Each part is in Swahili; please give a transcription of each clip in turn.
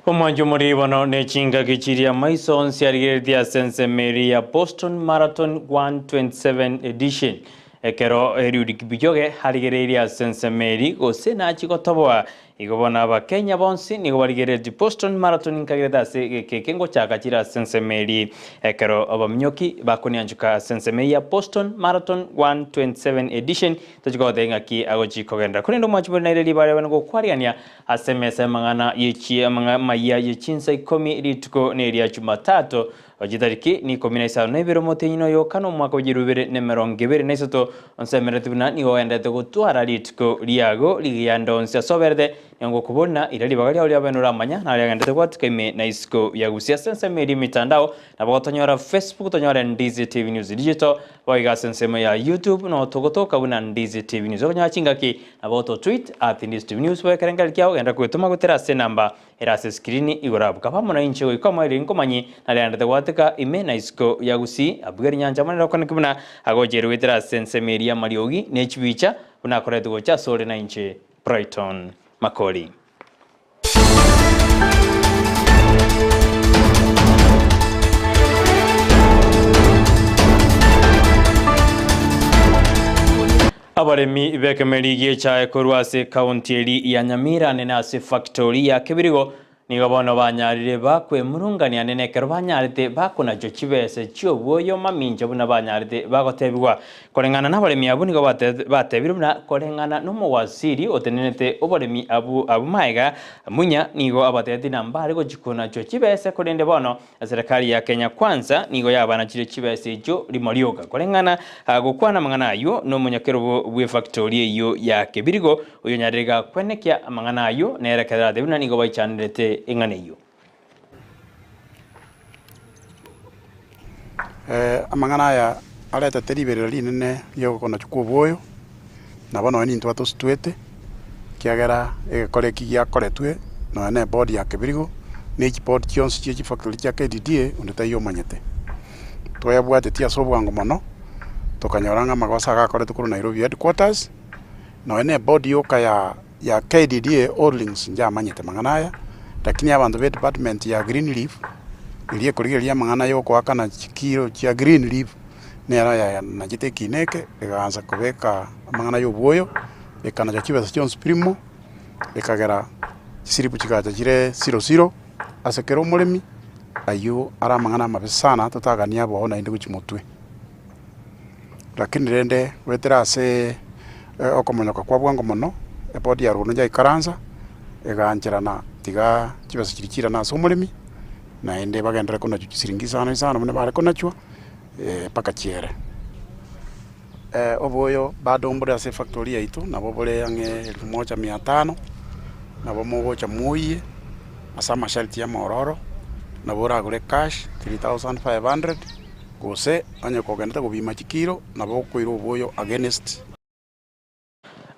Omanjo muribono ne chinga kichiria maison siarigirithia sense meri ya Boston Marathon 127 edition ekero eriudi kibijoge harigereria sense meri gose na chikotoboa igobona ba Kenya bonsi nigo barigereria Boston Marathon nkagireta se kekengo chakachira sense meri ekero abamnyoki bakonianjuka sense meri ya Boston Marathon 127 edition tojigodenga ki agoji kogenda kunendo mwachibo na ile libare bango kwariania asemese mangana yechi Amayia ye Chinsa Ikomi irituko neria Jumatatu ojitariki ni 17 motenyino yo kano mwaka ujirubere nemerongibere naisoto onsemeretubuna nigo endete gutwara rituko riago ligiyando onsia soberde yango kubona irali bagali ali abenura manya na yagandete kwatika ime na isiko ya Gusii sense media mitandao na bagotonyora Facebook tonyora Ndizi TV News Digital boiga sense ya YouTube no togotoka buna Ndizi TV News onya chingaki na boto tweet @Ndizi TV News wekerenga kiao enda kwetuma gutera se namba erase screen igorabka pamona inche ikoma ile nkomanyi na yagandete kwatika ime na isiko ya Gusii abugeri nyanja manira kone kibuna agojere wetera sense media mariogi nechbicha buna koretu gocha sore na inche Brighton Makori. Abaremi ibekemerigie cha Korwase County ya Nyamira nenase factory ya Kibirigo nigobono banyarire bakwe murungania nenekero banyarite bakona jo kibese cyo boyo maminje buna banyarite bagotebwa korengana n'abaremi abu nigo batebirumna korengana n'umuwaziri otenenete obaremi abu maiga munya nigo abateti namba ariko jikona jo kibese korende bono serikali ya Kenya kwanza nigo yabana kire kibese jo limorioga korengana gukwana mangana yo no munyakero bwe factory yo ya Kibirigo uyo nyarega kwenekia mangana yo nerekera debuna nigo bayichanirete inganeyo amangana ya aleta teribere linene yo kona chukuboyo na bono ni ntwato stwete kiagera ekore kiya koretwe no ne body ya Kibirigo ne chiport chionsi chi factory ya KDDA undeta yo manyete toyabwate tia sobwango mono tokanyoranga magosa ga koretu kuru Nairobi headquarters no ne body yo ya KDDA Orlings nja manyete mangana ya lakini abantu be department ya green leaf iliye kurigeria mangana yo kwa kana kiro cha green leaf nera ya najite kineke eganza kubeka mangana yo boyo ekana cha kibesa Jones Primo ekagera siripu chikacha chire 00 asekero mulemi ayo ara mangana mabesana tutagania bo na indi kuchimutwe lakini rende wetera se okomonyoka kwa bwango mono epodi ya runo ja ikaranza egancherana tiga kibasa kirikira na somulimi na ende bagendera kona chusiringi sana mune bare kona chwa paka chiere oboyo bado mbura se factory yaitu na bobole yange 1500 na bomogo cha muye asa masharti ya mororo na bora gure cash 3500 gose anya kogenda kubima chikiro na bokoiro oboyo against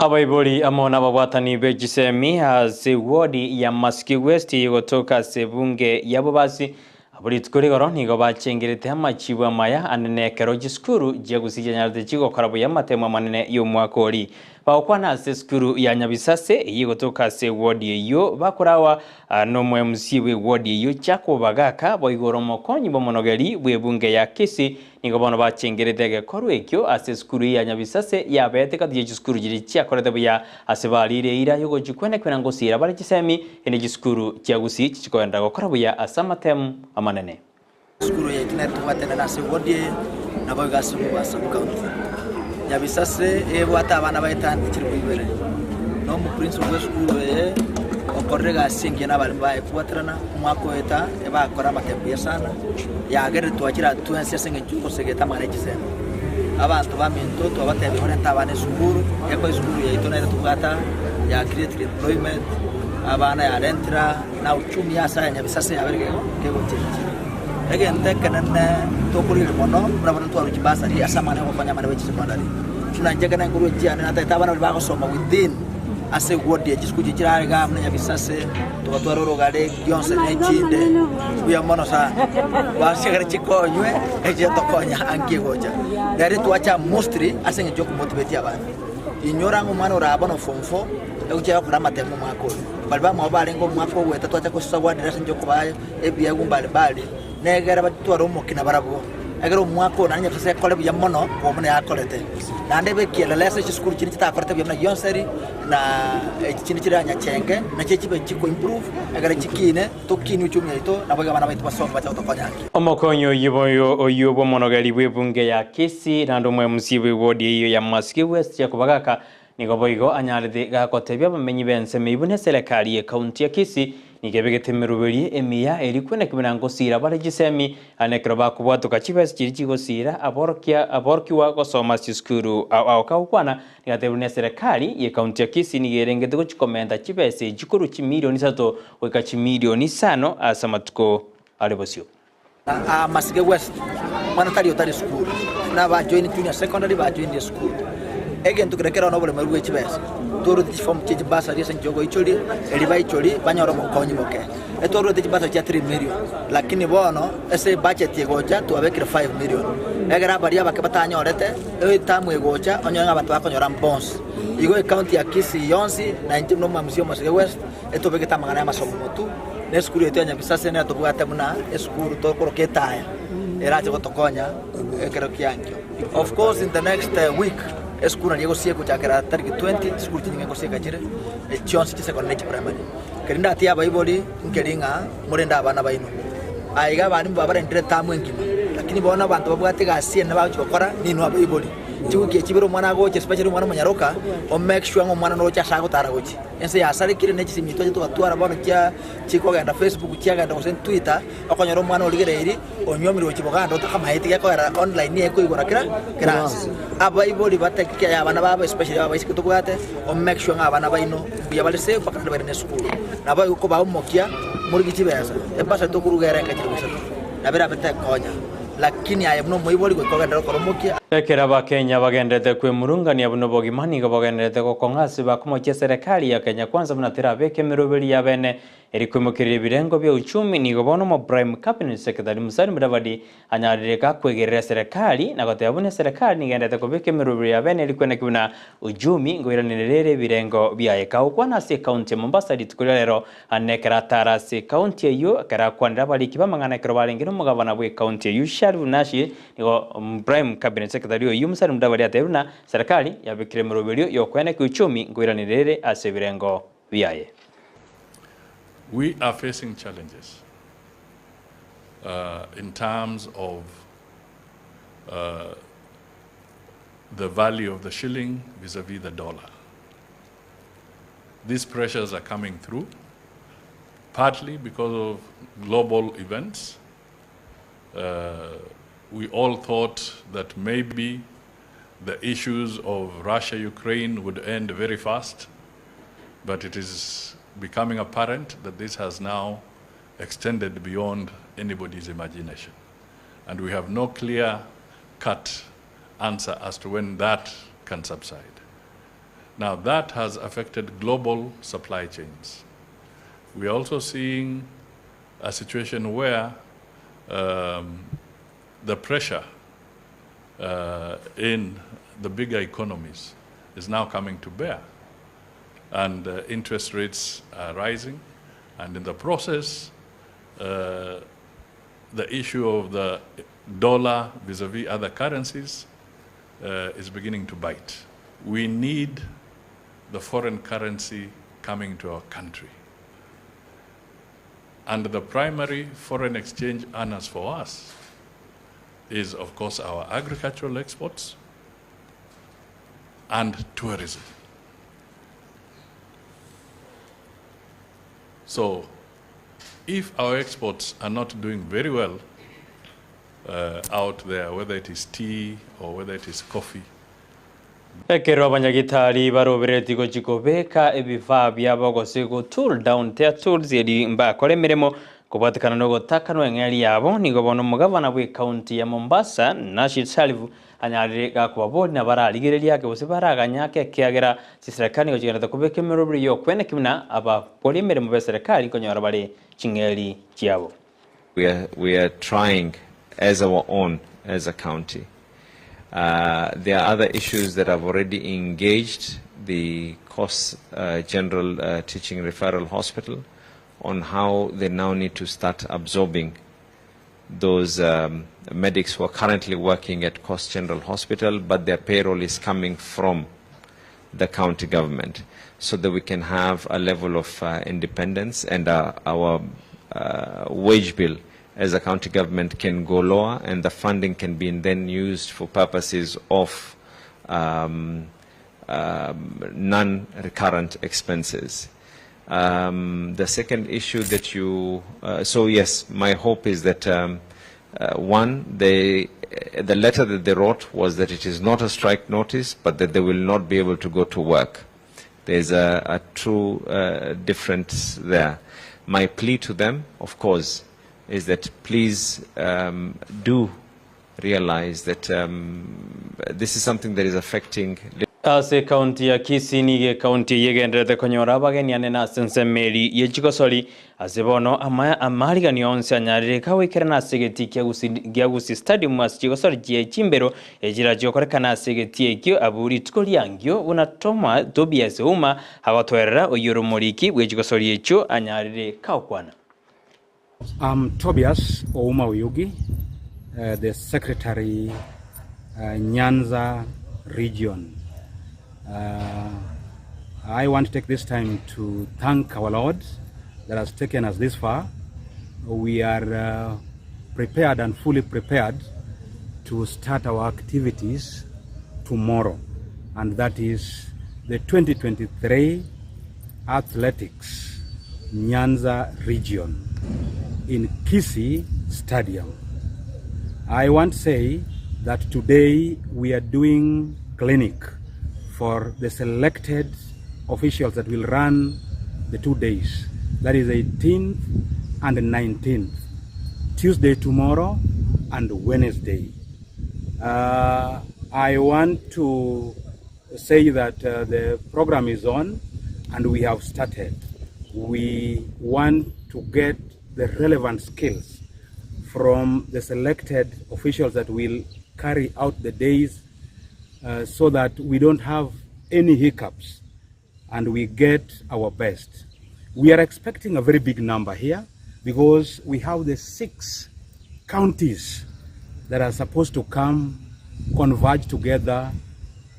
abaibori amona babwatani bejisemi se wodi ya Maski West yotoka sebunge yabobasi aburi tkorigoro nigo bachengerete amachibu maya anenekero jiskuru je Gusii nyarde chigo korabo yamatema manene yo Makori bakwana se skuru ya Nyabisase yigotoka se wodi yo bakorawa no MC we wodi yo chako bagaka boigoro mokonyi bomonogeri bwebunge ya Kisii nigo bono bachengerete gekoro ekyo ase skuru ya Nyabisase yabete kadije jiskuru jiri chiakorete bya asebalire ira yogo jikwene kwena ngosira bari gisemi ene jiskuru cha Gusii chikoenda gokora bya asamatem amanene skuru ya kineto watena na se wodi na boigasu basa county Nyabisase ebwata abana bayitandi kiribibere no mu prince of school okorega singi na bali bae kuatrana mwako eta ebakora matembia sana yagere twakira tuense singi chuko segeta manejise abantu baminto to abatebi horenta abane sukuru eko sukuru ya itona tukata ya create employment abana ya rentra na uchumi hasa ya Nyabisase yaberege kego chinchi egente kanana tokuri mono brabana to arukibasa ri asamana kufanya mane wechi sekondari tunanjega na nguru jiana na tata bana bako soma within ase wodi jiskuji kirare ga mna Nyabisase to twaro gade Jones nechinde uya mono sa bashigara chikonywe eje tokonya angigoja dari tuacha mostly ase njoku motivate abana inyora ng'umwana urabona form 4 ekuchaya kura matemo mwako bali bamwe balengo mwako weta twacha kusawa dirasa njo kubaye ebya gumbali negera batwara umukina barabo agero mwako nanya pese kole bya mono bomune akolete nande bekiela lesa school chini chitakorete bya yonseri na chini chiranya chenge na chechibe chiko improve agara chikine tokini uchumi ito na boga bana baitu basoma bacha utokonyaki omokonyo yiboyo oyubo monogali bwebunge ya Kisii nando mwe musibe wodi iyo ya Masiki West ya kubagaka nigoboigo anyaride gakotebya bamenyi bense meibune serikali ya county ya Kisii nikebegete meruberi emiya elikwena kibanango sira balegisemi anekroba kubwatuka chibes chirichigo sira aborkiwa gosoma sikuru au kaukwana nigatebune serikali ya county ya Kisii nigerengete gochikomenda chibes chikuru chimilioni 3 weka chimilioni 5 asamatuko alebosio Masiki West mwana tali school na ba join junior secondary ba join the school again tukirekera no bole maruwe chibes toro the form change basa risa njogo icholi eliba icholi banyoro mokonyi moke etoro the basa cha 3 million lakini bono ese budget yegoja tu abekira 5 million egera baria bakebatanyorete etamu yegoja onyoga abantu bakonyora bonds igo account ya Kisii yonsi na njimno mwamusio Masiki West etobeketa magana ya masomo tu ne school yetu nya bisase ne tobugata muna school to koroketaya eraje gotokonya ekero kianjo of course in the next week school na negosia kuchakera tariki 20 school tinga negosia kajire chonsi chise college primary kerinda atia baiboli nkeringa murenda abana baino aiga bani babara ndire tamu engima lakini bona abantu babwate gasie na bacho gukora ninu abaiboli chuke chibiro mwana goche especially mwana munyaroka o make sure ngo mwana no cha shago taragochi ense ya sare kire nechi simito je tugatwara bona kya chiko ganda Facebook kya ganda ko Twitter akonyoro mwana oligere iri onyomiri ochiboganda takama hiti yako online yeko igora kira abaiboli batekya ya bana baba especially baba isiko tugate o make sure ngabana baino biya bale se pakanda bere ne school na ba ko ba mokia muri kichibeza e pasa to kurugera ngachibesa na bera bete konya lakini ayabno moiboli ko koganda koromokia ekera bakenya bagendete kwe murungani abuno bogimani go bagendete ko kongasi bakomoche serikali ya Kenya kwanza munatira beke mirobeli ya bene erikwimukirira birengo bya uchumi ni gobono mo prime cabinet secretary Musari Mudavadi anyarireka kwegerera serikali na gote abune serikali nigendete ko beke mirobeli ya bene erikwena kibuna uchumi ngoiranirere birengo bya eka kwana se county Mombasa ditukulero anekera tara se county yo kara kwandira bali kibamangana kero balengero mugabana bwe county yu Sharif Nashi nigo prime cabinet secretary yu Musari Mudavadi ateruna serikali ya bikire mirobeli yo kwena kiuchumi ngoiranirere ase birengo byaye. We are facing challenges in terms of the value of the shilling vis-a-vis the dollar. These pressures are coming through, partly because of global events. We all thought that maybe the issues of Russia-Ukraine would end very fast, but it is becoming apparent that this has now extended beyond anybody's imagination. And we have no clear-cut answer as to when that can subside. Now, that has affected global supply chains. We are also seeing a situation where the pressure in the bigger economies is now coming to bear. And interest rates are rising, and in the process, the issue of the dollar vis-a-vis other currencies is beginning to bite. We need the foreign currency coming to our country. And the primary foreign exchange earners for us is, of course, our agricultural exports and tourism. So, if our exports are not doing very well out there, whether it is tea or whether it is coffee. Ekero abanyagitari barobereti go chikobeka ebifa byabogose go tool down their tools yedi mbakore miremo kubatikana no gotakano engeli yabo nigo bono mugavana bwe county ya Mombasa Nashi Salivu anyarega kwa bodi na baraligereri yake bose baraganyake kiagera serikali go chigenda kubeka mirobri yo kwene kimna aba polimere mu serikali konyora bali chingeli chiabo. We are trying as our own as a county There are other issues that have already engaged the Coast General Teaching Referral Hospital on how they now need to start absorbing those medics who are currently working at Coast General Hospital, but their payroll is coming from the county government, so that we can have a level of independence, and our wage bill as a county government can go lower, and the funding can be then used for purposes of non-recurrent expenses. The second issue that you, so yes, my hope is that one, the letter that they wrote was that it is not a strike notice, but that they will not be able to go to work. There's a true difference there. My plea to them, of course, is that please do realize that this is something that is affecting ase county ya Kisii nige county yegenderete konyora abageni na sensemeri yechikosori asebono amarigani onse anyarire kawikera na segeti kya Gusii stadium aschikosori je chimbero ejira jokorekana segeti ekyo aburi tukolyangyo unatoma Tobias uma hagotwerera oyoromoriki bwechikosori echo anyarire kawkwana. Tobias Ouma Oyugi, the Secretary, Nyanza Region. I want to take this time to thank our Lord that has taken us this far. We are prepared and fully prepared to start our activities tomorrow, and that is the 2023 Athletics Nyanza Region in Kisii Stadium. I want to say that today we are doing clinic for the selected officials that will run the 2 days. That is 18th and 19th, Tuesday tomorrow and Wednesday. I want to say that the program is on and we have started. We want to get the relevant skills from the selected officials that will carry out the days so that we don't have any hiccups and we get our best. We are expecting a very big number here because we have the 6 counties that are supposed to come converge together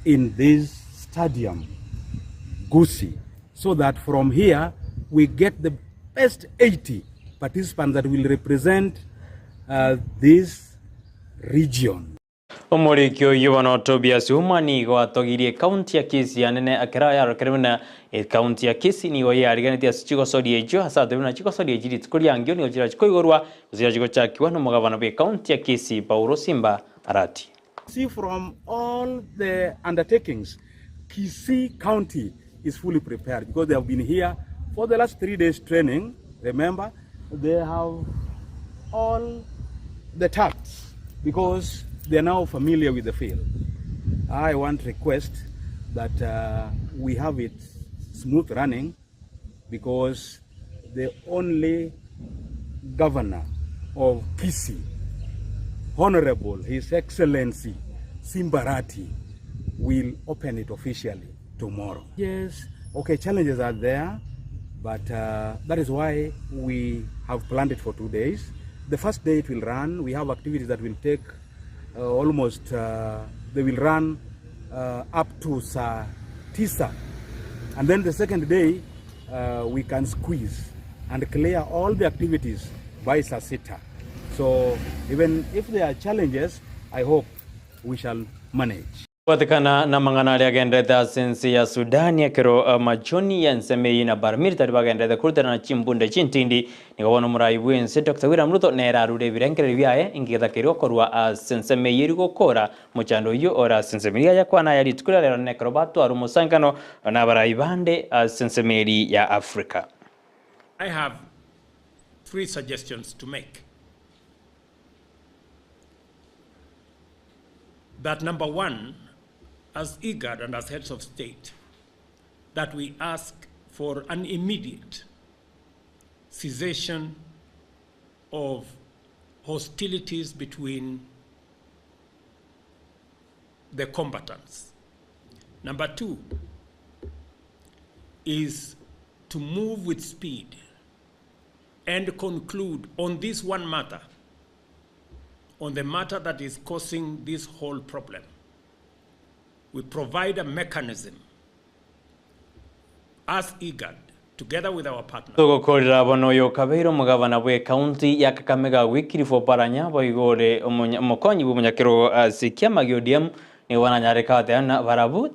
in this stadium, Gusii, so that from here we get the best 80 participants that will represent this region. Omorikyo yubano Tobias umani go atogirie county ya Kisii anene akira ya rokeruna county ya Kisii ni oye arigani tia chikosori ejo hasa tebuna chikosori ejiri tukulyangyo ni ojira chikoigorwa uzira chiko chakiwa no mugabana be county ya Kisii Paulo Simba Arati. See, from all the undertakings, Kisii County is fully prepared because they have been here for the last 3 days training. Remember, they have all the tasks because they are now familiar with the field. I want to request that we have it smooth running because the only governor of Kisii, Honorable His Excellency Simbarati, will open it officially tomorrow. Yes, okay, challenges are there, but that is why we have planned it for 2 days. The first day it will run, we have activities that will take they will run up to Chinsa. And then the second day, we can squeeze and clear all the activities by Sasita. So even if there are challenges, I hope we shall manage. Watakana na manganari agendeta sensi ya Sudani ya kero majoni ya nsemei na barmiri tariba agendeta kurta na chimbunde chintindi ni kawono muraibu ense Dr. William Ruto nera arude virenkere viae ingeta kero korwa sensemei yiriko kora muchando yu ora sensemei ya kwa na yali tukula lera nekero batu arumo sankano na baraibande sensemei ya Afrika. I have 3 suggestions to make. That number 1, as IGAD and as heads of state, that we ask for an immediate cessation of hostilities between the combatants. Number 2 is to move with speed and conclude on this one matter, on the matter that is causing this whole problem. We provide a mechanism as IGAD, together with our partners. Tugukorera bono yo kabeiro mugabana bwe county ya Kakamega wikirifo paranya boigore omukonyi bumunyakiro sikia magiodium ni wananyareka tena barabu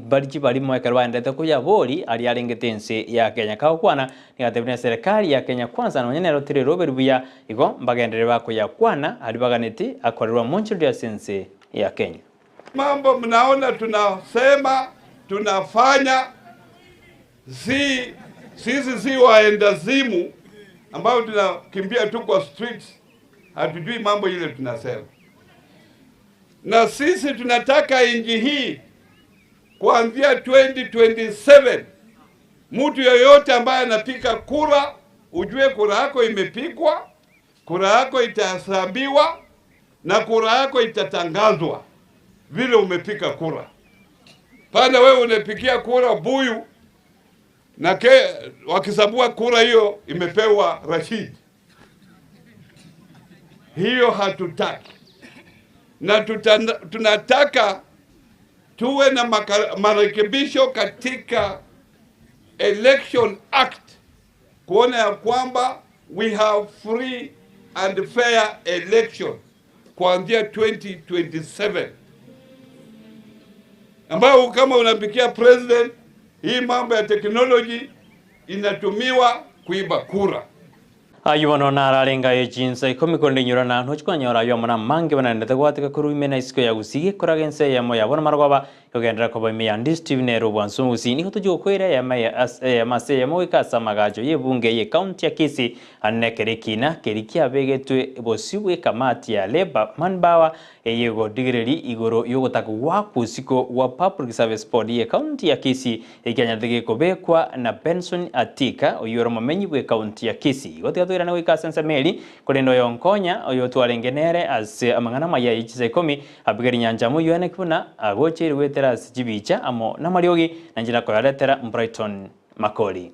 bariji bari mwekero endete kuya bori ali arengetense ya Kenya kwana ni gatebine serikali ya Kenya kwanza na nyenero tire Robert Buya igo mbagendere bako ya kwana ali baganeti akorerwa monchi ya sense ya Kenya. Mambo mnaona tunasema tunafanya sisi si waenda zimu ambao tunakimbia tu kwa streets, hatujui mambo ile tunasema. Na sisi tunataka inji hii kuanzia 2027 mtu yoyote ambaye anapika kura, ujue kura yako imepikwa, kura yako itahesabiwa na kura yako itatangazwa vile umepika kura. Pana wewe unapikia kura Buyu na wakisabua kura hiyo imepewa Rashid. Hiyo hatutaki. Na tunataka tuwe na marekebisho katika Election Act kuona ya kwamba we have free and fair election kuanzia 2027. Ambao kama unapikia president, hii mambo ya technology inatumiwa kuiba kura. Ayubono nararenga ye Chinsa Ikomi konde nyurana ntuchwa nyora yo mona mange banandete gwatika kuri imena isiko ya Gusii koragense ya moya bona marwaba yogendera ko bamiya Ndizi nero bwanso Gusii niko tujo kwera ya Amayia mase ya moika samagajo ye bunge ye county ya Kisii anekerekina kerikia begetwe bosibwe kamati ya leba manbawa yego digreri igoro yogotaka wa kusiko wa public service board ye county ya Kisii ikanyadege kobekwa na Benson Atika oyoro mamenyi bwe county ya Kisii gotigatwira na wika sense meli kolendo yonkonya oyo twarengenere as amangana maya ichize Ikomi abigari nyanja mu yone kuna agocheri wetera sijibicha amo na mariogi nanjira ko yaletera Brighton Makori.